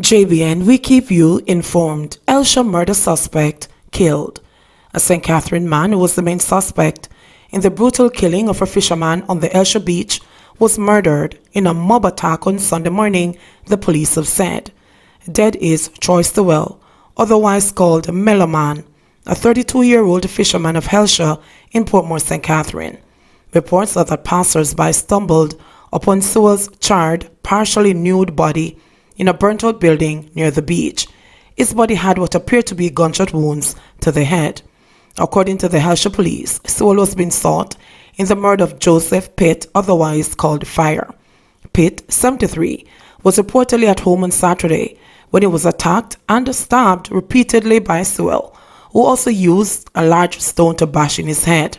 JBN, we keep you informed. Elsha murder suspect killed. A St. Catherine man who was the main suspect in the brutal killing of a fisherman on the Elsha beach was murdered in a mob attack on Sunday morning, the police have said. Dead is Troy Stowell, otherwise called Meloman, a 32-year-old fisherman of Elsha in Portmore, St. Catherine. Reports are that passers-by stumbled upon Stowell's charred, partially nude body in a burnt-out building near the beach. His body had what appeared to be gunshot wounds to the head. According to the Elsha police, Stowell was being sought in the murder of Joseph Pitt, otherwise called Fire. Pitt, 73, was reportedly at home on Saturday when he was attacked and stabbed repeatedly by Stowell, who also used a large stone to bash in his head.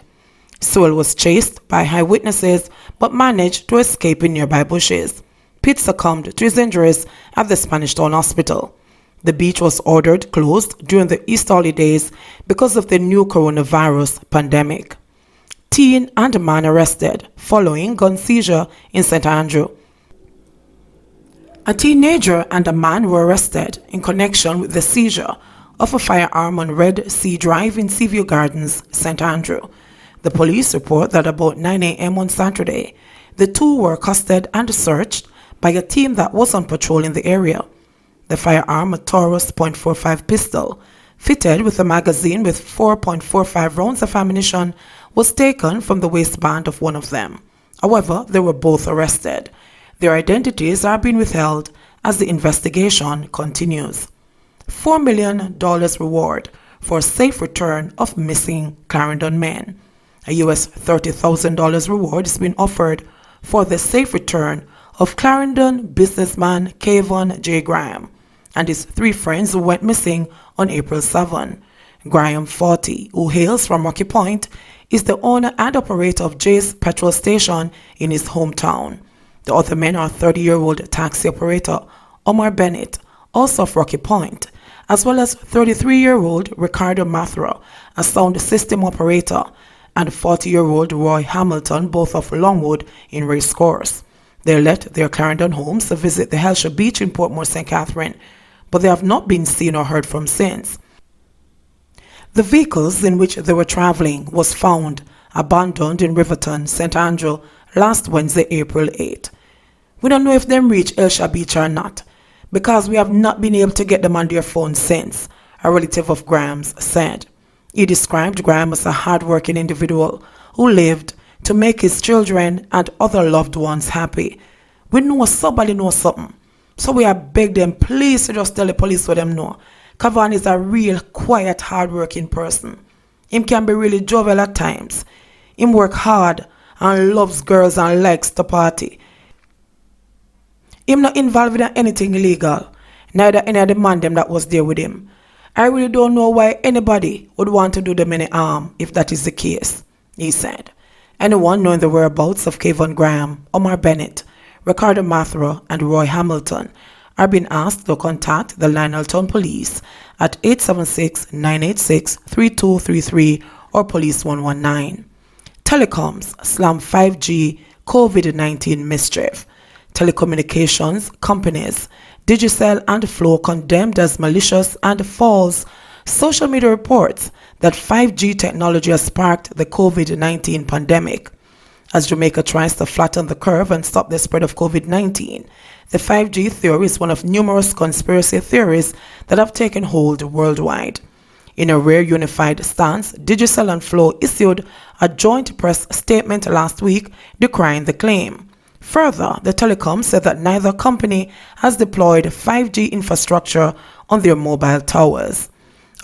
Stowell was chased by eyewitnesses but managed to escape in nearby bushes. Pitt succumbed to his injuries at the Spanish Town Hospital. The beach was ordered closed during the Easter holidays because of the new coronavirus pandemic. Teen and man arrested following gun seizure in St. Andrew. A teenager and a man were arrested in connection with the seizure of a firearm on Red Sea Drive in Seaview Gardens, St. Andrew. The police report that about 9 a.m. on Saturday, the two were accosted and searched by a team that was on patrol in the area. The firearm, a Taurus .45 pistol, fitted with a magazine with 4.45 rounds of ammunition, was taken from the waistband of one of them. However, they were both arrested. Their identities are being withheld as the investigation continues. $4 million reward for safe return of missing Clarendon men. A US $30,000 reward is being offered for the safe return of Clarendon businessman Kevon J. Graham and his 3 friends who went missing on April 7. Graham, 40, who hails from Rocky Point, is the owner and operator of Jay's petrol station in his hometown. The other men are 30-year-old taxi operator Omar Bennett, also of Rocky Point, as well as 33-year-old Ricardo Mathra, a sound system operator, and 40-year-old Roy Hamilton, both of Longwood in Racecourse. They left their Clarendon homes to visit the Elsha Beach in Portmore, St. Catherine, but they have not been seen or heard from since. The vehicles in which they were traveling was found abandoned in Riverton, St. Andrew, last Wednesday, April 8. We don't know if them reached Elsha Beach or not, because we have not been able to get them on their phone since, a relative of Graham's said. He described Graham as a hard-working individual who lived to make his children and other loved ones happy. We know somebody knows something, so we have begged them please to just tell the police what them know. Kevon is a real quiet, hard-working person. Him can be really jovial at times. Him work hard and loves girls and likes to party. Him not involved in anything illegal, neither any of the man them that was there with him. I really don't know why anybody would want to do them any harm if that is the case, he said. Anyone knowing the whereabouts of Kevon Graham, Omar Bennett, Ricardo Mathra, and Roy Hamilton are being asked to contact the Lionel Town Police at 876-986-3233 or Police 119. Telecoms slam 5G COVID-19 mischief. Telecommunications companies Digicel and Flow condemned as malicious and false. Social media reports that 5G technology has sparked the COVID-19 pandemic. As Jamaica tries to flatten the curve and stop the spread of COVID-19, the 5G theory is one of numerous conspiracy theories that have taken hold worldwide. In a rare unified stance, Digicel and Flow issued a joint press statement last week decrying the claim. Further, the telecom said that neither company has deployed 5G infrastructure on their mobile towers.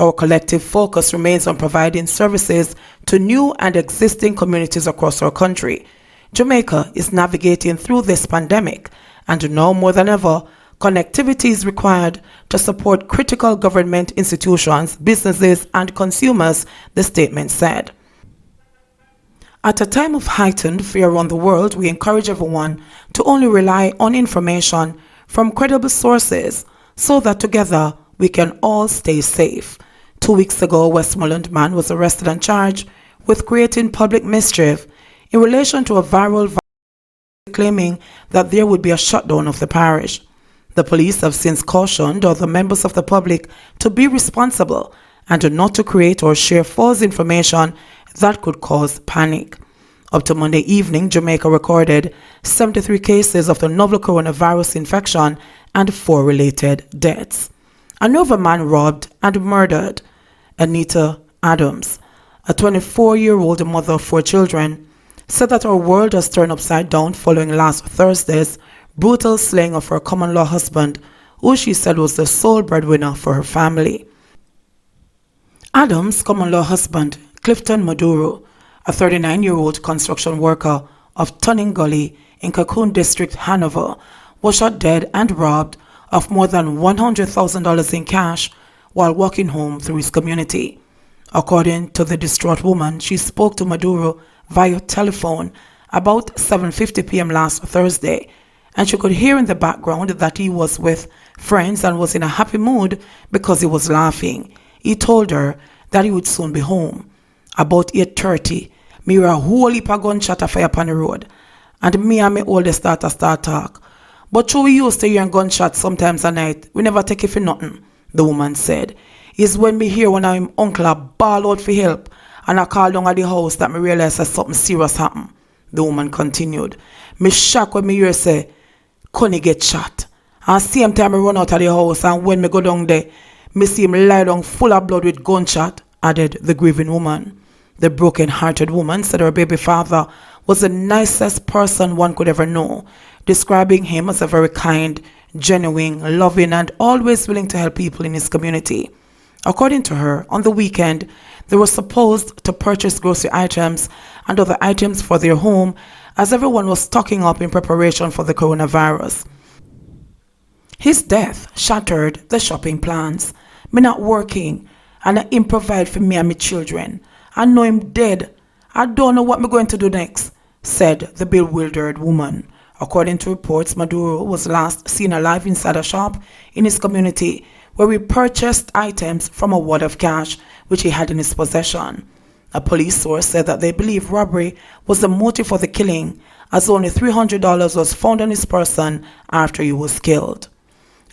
Our collective focus remains on providing services to new and existing communities across our country. Jamaica is navigating through this pandemic, and now more than ever, connectivity is required to support critical government institutions, businesses, and consumers, the statement said. At a time of heightened fear around the world, we encourage everyone to only rely on information from credible sources so that together we can all stay safe. 2 weeks ago, a Westmoreland man was arrested and charged with creating public mischief in relation to a viral claiming that there would be a shutdown of the parish. The police have since cautioned other members of the public to be responsible and not to create or share false information that could cause panic. Up to Monday evening, Jamaica recorded 73 cases of the novel coronavirus infection and 4 related deaths. Another man robbed and murdered. Anita Adams, a 24-year-old mother of 4 children, said that her world has turned upside down following last Thursday's brutal slaying of her common-law husband, who she said was the sole breadwinner for her family. Adams' common-law husband, Clifton Maduro, a 39-year-old construction worker of Tunning Gully in Cocoon District, Hanover, was shot dead and robbed of more than $100,000 in cash while walking home through his community. According to the distraught woman, she spoke to Maduro via telephone about 7:50 p.m. last Thursday, and she could hear in the background that he was with friends and was in a happy mood because he was laughing. He told her that he would soon be home. About 8:30, me hear a whole heap of gunshot fire upon the road, and me and my oldest daughter start talk. But true, we used to hear gunshots sometimes at night. We never take it for nothing, the woman said. It's when me hear one of him uncle a bawl out for help, and I call down at the house that me realize that something serious happened, the woman continued. Me shock when me hear say, Connie get shot. And same time I run out of the house, and when me go down there, me see him lie down full of blood with gunshot, added the grieving woman. The broken-hearted woman said her baby father was the nicest person one could ever know, describing him as a very kind, genuine, loving, and always willing to help people in his community. According to her, on the weekend, they were supposed to purchase grocery items and other items for their home as everyone was stocking up in preparation for the coronavirus. His death shattered the shopping plans. Me not working, and him provide for me and my children. I know him dead. I don't know what me going to do next, said the bewildered woman. According to reports, Maduro was last seen alive inside a shop in his community where he purchased items from a wad of cash which he had in his possession. A police source said that they believe robbery was the motive for the killing, as only $300 was found on his person after he was killed.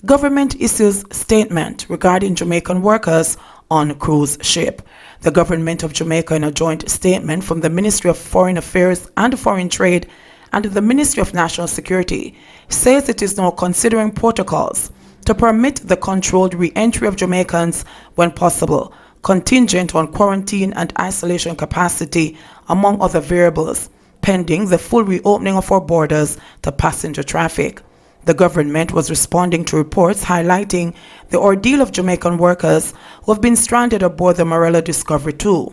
Government issues statement regarding Jamaican workers on cruise ship. The Government of Jamaica, in a joint statement from the Ministry of Foreign Affairs and Foreign Trade and the Ministry of National Security, says it is now considering protocols to permit the controlled re-entry of Jamaicans when possible, contingent on quarantine and isolation capacity, among other variables, pending the full reopening of our borders to passenger traffic. The government was responding to reports highlighting the ordeal of Jamaican workers who have been stranded aboard the Morella Discovery II.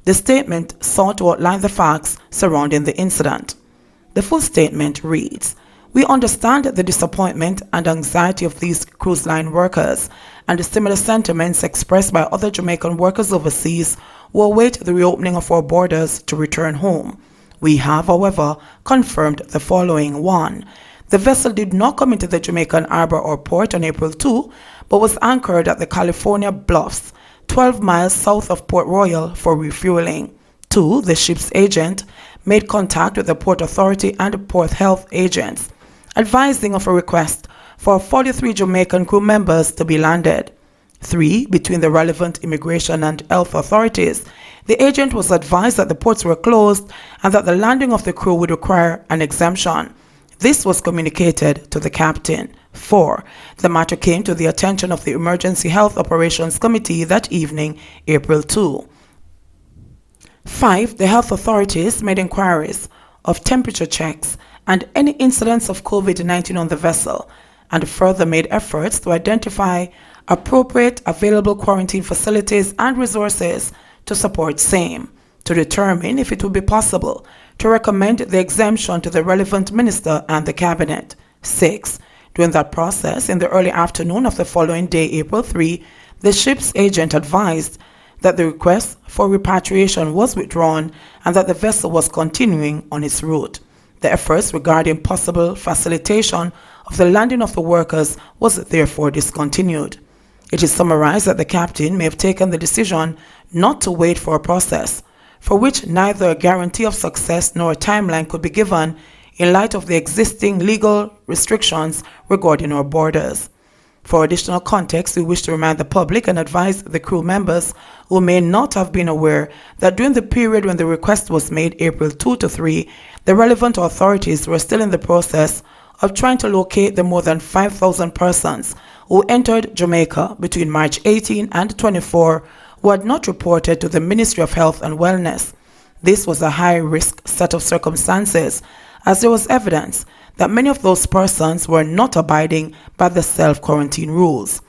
The statement sought to outline the facts surrounding the incident. The full statement reads, "We understand the disappointment and anxiety of these cruise line workers and the similar sentiments expressed by other Jamaican workers overseas who await the reopening of our borders to return home. We have, however, confirmed the following. 1. The vessel did not come into the Jamaican harbor or port on April 2, but was anchored at the California Bluffs, 12 miles south of Port Royal for refueling. 2. The ship's agent made contact with the Port Authority and Port Health agents, advising of a request for 43 Jamaican crew members to be landed. 3. Between the relevant immigration and health authorities, the agent was advised that the ports were closed and that the landing of the crew would require an exemption. This was communicated to the captain. 4. The matter came to the attention of the Emergency Health Operations Committee that evening, April 2. 5. The health authorities made inquiries of temperature checks and any incidents of COVID-19 on the vessel, and further made efforts to identify appropriate available quarantine facilities and resources to support same, to determine if it would be possible to recommend the exemption to the relevant minister and the cabinet. 6. During that process, in the early afternoon of the following day, April 3, the ship's agent advised that the request for repatriation was withdrawn and that the vessel was continuing on its route. The efforts regarding possible facilitation of the landing of the workers was therefore discontinued. It is summarized that the captain may have taken the decision not to wait for a process, for which neither a guarantee of success nor a timeline could be given in light of the existing legal restrictions regarding our borders. For additional context, we wish to remind the public and advise the crew members who may not have been aware that during the period when the request was made, April 2 to 3, the relevant authorities were still in the process of trying to locate the more than 5,000 persons who entered Jamaica between March 18 and 24 who had not reported to the Ministry of Health and Wellness. This was a high-risk set of circumstances, as there was evidence that many of those persons were not abiding by the self-quarantine rules.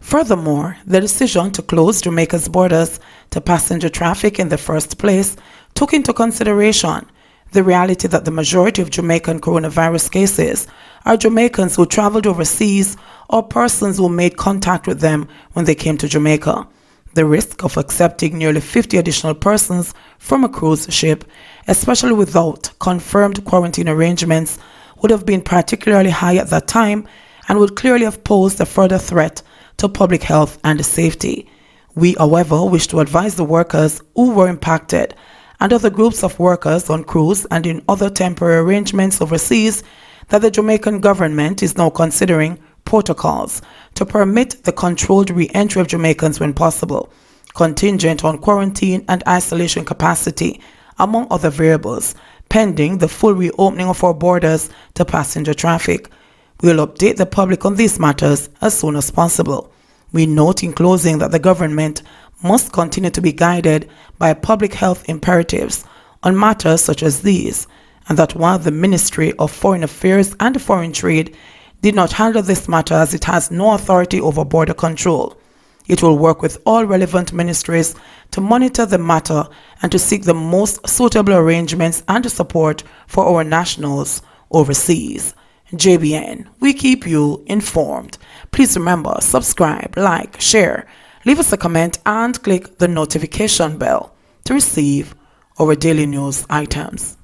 Furthermore, the decision to close Jamaica's borders to passenger traffic in the first place took into consideration the reality that the majority of Jamaican coronavirus cases are Jamaicans who traveled overseas or persons who made contact with them when they came to Jamaica. The risk of accepting nearly 50 additional persons from a cruise ship, especially without confirmed quarantine arrangements, would have been particularly high at that time and would clearly have posed a further threat to public health and safety. We, however, wish to advise the workers who were impacted and other groups of workers on cruise and in other temporary arrangements overseas that the Jamaican government is now considering protocols to permit the controlled re-entry of Jamaicans when possible, contingent on quarantine and isolation capacity, among other variables, pending the full reopening of our borders to passenger traffic. We will update the public on these matters as soon as possible. We note in closing that the government must continue to be guided by public health imperatives on matters such as these, and that while the Ministry of Foreign Affairs and Foreign Trade did not handle this matter as it has no authority over border control, it will work with all relevant ministries to monitor the matter and to seek the most suitable arrangements and support for our nationals overseas. JBN, we keep you informed. Please remember, subscribe, like, share, leave us a comment and click the notification bell to receive our daily news items.